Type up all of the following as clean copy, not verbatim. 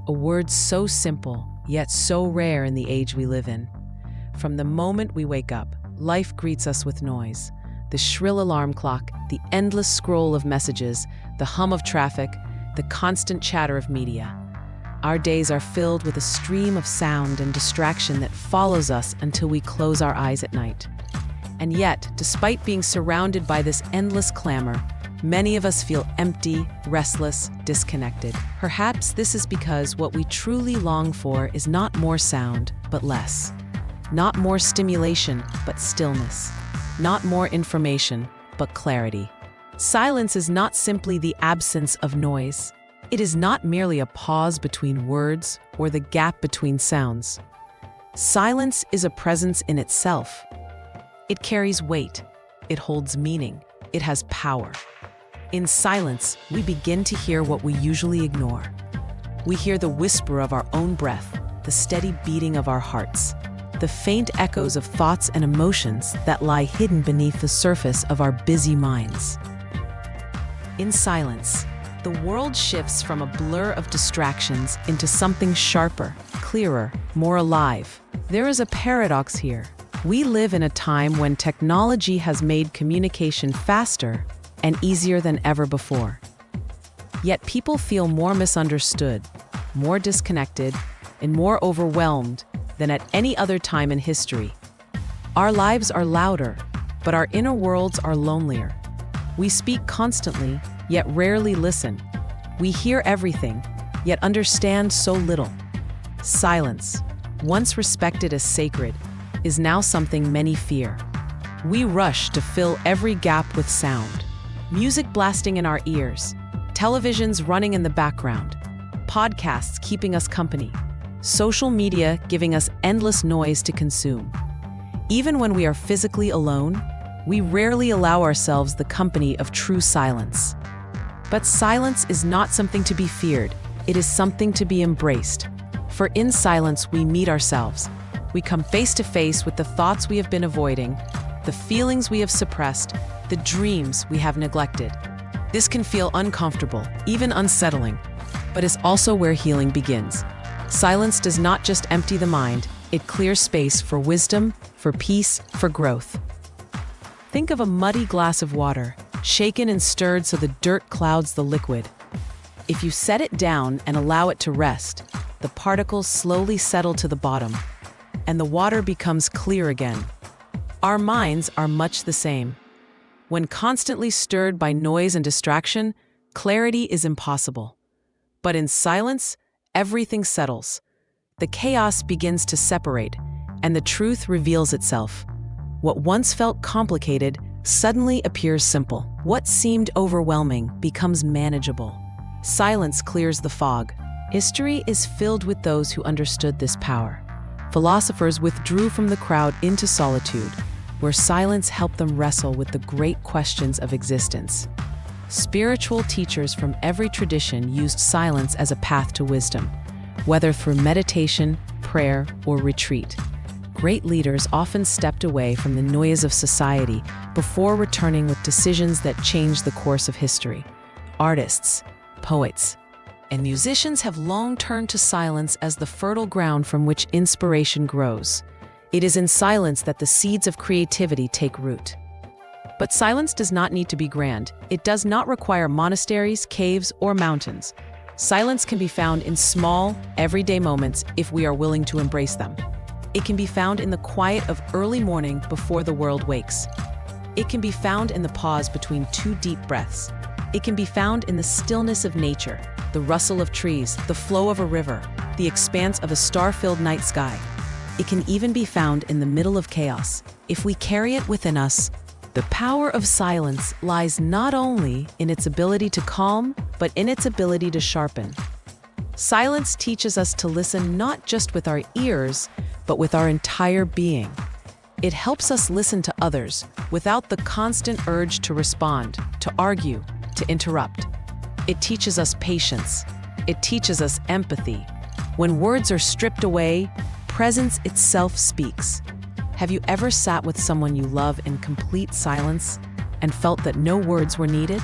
a word so simple, yet so rare in the age we live in. From the moment we wake up, life greets us with noise. The shrill alarm clock, the endless scroll of messages, the hum of traffic, the constant chatter of media. Our days are filled with a stream of sound and distraction that follows us until we close our eyes at night. And yet, despite being surrounded by this endless clamor, many of us feel empty, restless, disconnected. Perhaps this is because what we truly long for is not more sound, but less. Not more stimulation, but stillness. Not more information, but clarity. Silence is not simply the absence of noise. It is not merely a pause between words or the gap between sounds. Silence is a presence in itself. It carries weight. It holds meaning. It has power. In silence, we begin to hear what we usually ignore. We hear the whisper of our own breath, the steady beating of our hearts, the faint echoes of thoughts and emotions that lie hidden beneath the surface of our busy minds. In silence, the world shifts from a blur of distractions into something sharper, clearer, more alive. There is a paradox here. We live in a time when technology has made communication faster and easier than ever before. Yet people feel more misunderstood, more disconnected, and more overwhelmed than at any other time in history. Our lives are louder, but our inner worlds are lonelier. We speak constantly, yet rarely listen. We hear everything, yet understand so little. Silence, once respected as sacred, is now something many fear. We rush to fill every gap with sound. Music blasting in our ears, televisions running in the background, podcasts keeping us company, social media giving us endless noise to consume. Even when we are physically alone, we rarely allow ourselves the company of true silence. But silence is not something to be feared. It is something to be embraced. For in silence, we meet ourselves. We come face to face with the thoughts we have been avoiding, the feelings we have suppressed, the dreams we have neglected. This can feel uncomfortable, even unsettling, but is also where healing begins. Silence does not just empty the mind, it clears space for wisdom, for peace, for growth. Think of a muddy glass of water, shaken and stirred so the dirt clouds the liquid. If you set it down and allow it to rest, the particles slowly settle to the bottom, and the water becomes clear again. Our minds are much the same. When constantly stirred by noise and distraction, clarity is impossible. But in silence, everything settles. The chaos begins to separate, and the truth reveals itself. What once felt complicated suddenly appears simple. What seemed overwhelming becomes manageable. Silence clears the fog. History is filled with those who understood this power. Philosophers withdrew from the crowd into solitude, where silence helped them wrestle with the great questions of existence. Spiritual teachers from every tradition used silence as a path to wisdom, whether through meditation, prayer, or retreat. Great leaders often stepped away from the noise of society before returning with decisions that changed the course of history. Artists, poets, and musicians have long turned to silence as the fertile ground from which inspiration grows. It is in silence that the seeds of creativity take root. But silence does not need to be grand. It does not require monasteries, caves, or mountains. Silence can be found in small, everyday moments if we are willing to embrace them. It can be found in the quiet of early morning before the world wakes. It can be found in the pause between two deep breaths. It can be found in the stillness of nature, the rustle of trees, the flow of a river, the expanse of a star-filled night sky. It can even be found in the middle of chaos, if we carry it within us. The power of silence lies not only in its ability to calm, but in its ability to sharpen. Silence teaches us to listen not just with our ears, but with our entire being. It helps us listen to others without the constant urge to respond, to argue, to interrupt. It teaches us patience. It teaches us empathy. When words are stripped away, presence itself speaks. Have you ever sat with someone you love in complete silence and felt that no words were needed?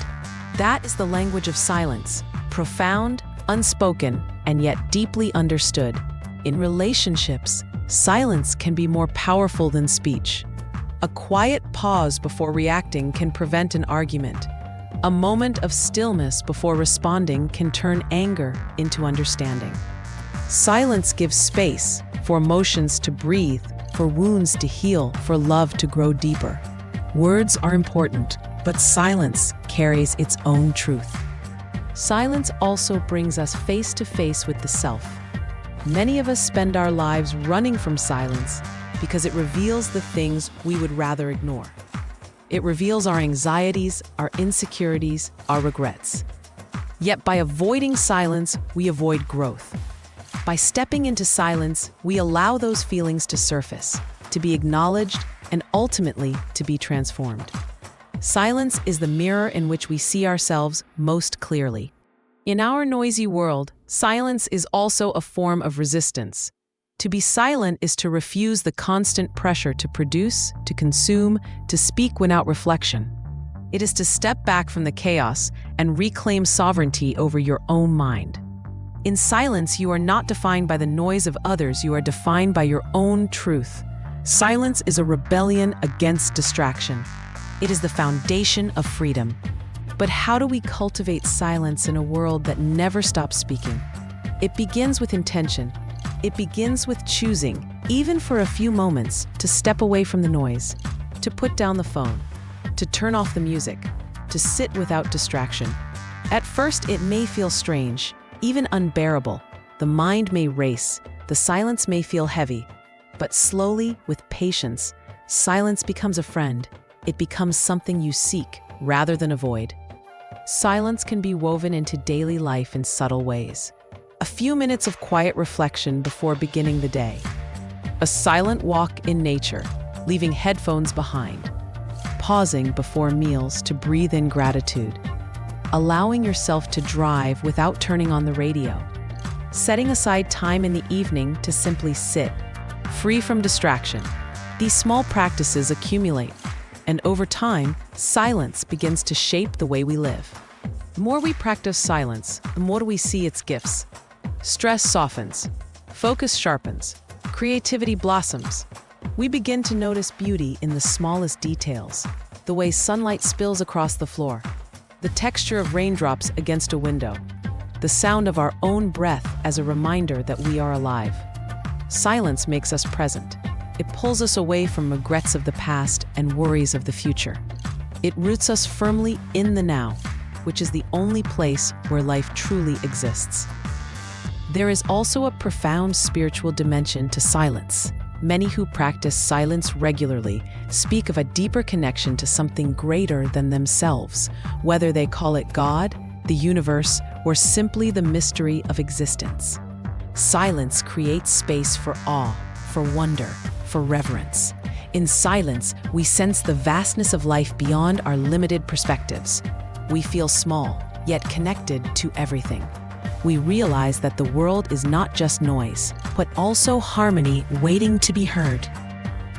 That is the language of silence, profound, unspoken, and yet deeply understood. In relationships, silence can be more powerful than speech. A quiet pause before reacting can prevent an argument. A moment of stillness before responding can turn anger into understanding. Silence gives space for emotions to breathe, for wounds to heal, for love to grow deeper. Words are important, but silence carries its own truth. Silence also brings us face to face with the self. Many of us spend our lives running from silence because it reveals the things we would rather ignore. It reveals our anxieties, our insecurities, our regrets. Yet by avoiding silence, we avoid growth. By stepping into silence, we allow those feelings to surface, to be acknowledged, and ultimately to be transformed. Silence is the mirror in which we see ourselves most clearly. In our noisy world, silence is also a form of resistance. To be silent is to refuse the constant pressure to produce, to consume, to speak without reflection. It is to step back from the chaos and reclaim sovereignty over your own mind. In silence, you are not defined by the noise of others, you are defined by your own truth. Silence is a rebellion against distraction. It is the foundation of freedom. But how do we cultivate silence in a world that never stops speaking? It begins with intention. It begins with choosing, even for a few moments, to step away from the noise, to put down the phone, to turn off the music, to sit without distraction. At first, it may feel strange, even unbearable. The mind may race, the silence may feel heavy, but slowly, with patience, silence becomes a friend. It becomes something you seek rather than avoid. Silence can be woven into daily life in subtle ways. A few minutes of quiet reflection before beginning the day. A silent walk in nature, leaving headphones behind. Pausing before meals to breathe in gratitude. Allowing yourself to drive without turning on the radio. Setting aside time in the evening to simply sit, free from distraction. These small practices accumulate, and over time, silence begins to shape the way we live. The more we practice silence, the more we see its gifts. Stress softens, focus sharpens, creativity blossoms. We begin to notice beauty in the smallest details, the way sunlight spills across the floor, the texture of raindrops against a window, the sound of our own breath as a reminder that we are alive. Silence makes us present. It pulls us away from regrets of the past and worries of the future. It roots us firmly in the now, which is the only place where life truly exists. There is also a profound spiritual dimension to silence. Many who practice silence regularly speak of a deeper connection to something greater than themselves, whether they call it God, the universe, or simply the mystery of existence. Silence creates space for awe, for wonder, for reverence. In silence, we sense the vastness of life beyond our limited perspectives. We feel small, yet connected to everything. We realize that the world is not just noise, but also harmony waiting to be heard.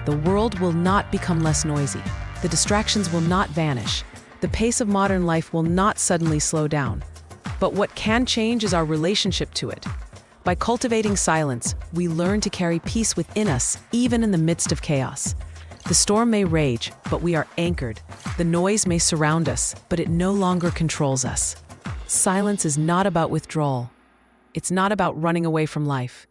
The world will not become less noisy. The distractions will not vanish. The pace of modern life will not suddenly slow down. But what can change is our relationship to it. By cultivating silence, we learn to carry peace within us, even in the midst of chaos. The storm may rage, but we are anchored. The noise may surround us, but it no longer controls us. Silence is not about withdrawal. It's not about running away from life.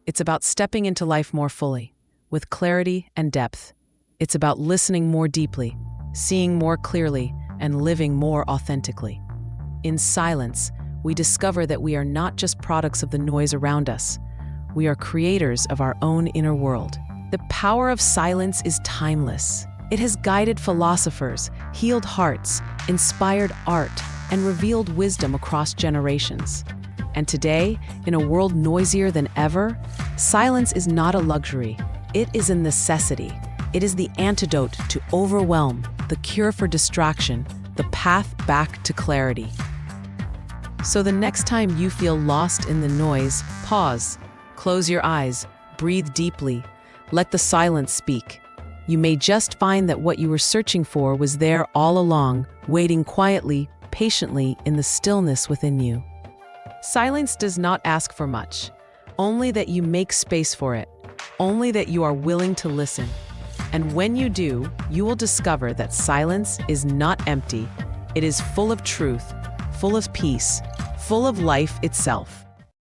It's about stepping into life more fully, with clarity and depth. It's about listening more deeply, seeing more clearly, and living more authentically. In silence, we discover that we are not just products of the noise around us. We are creators of our own inner world. The power of silence is timeless. It has guided philosophers, healed hearts, inspired art, and revealed wisdom across generations. And today, in a world noisier than ever, silence is not a luxury. It is a necessity. It is the antidote to overwhelm, the cure for distraction, the path back to clarity. So the next time you feel lost in the noise, pause, close your eyes, breathe deeply, let the silence speak. You may just find that what you were searching for was there all along, waiting quietly, patiently in the stillness within you. Silence does not ask for much, only that you make space for it, only that you are willing to listen. And when you do, you will discover that silence is not empty. It is full of truth, full of peace, full of life itself.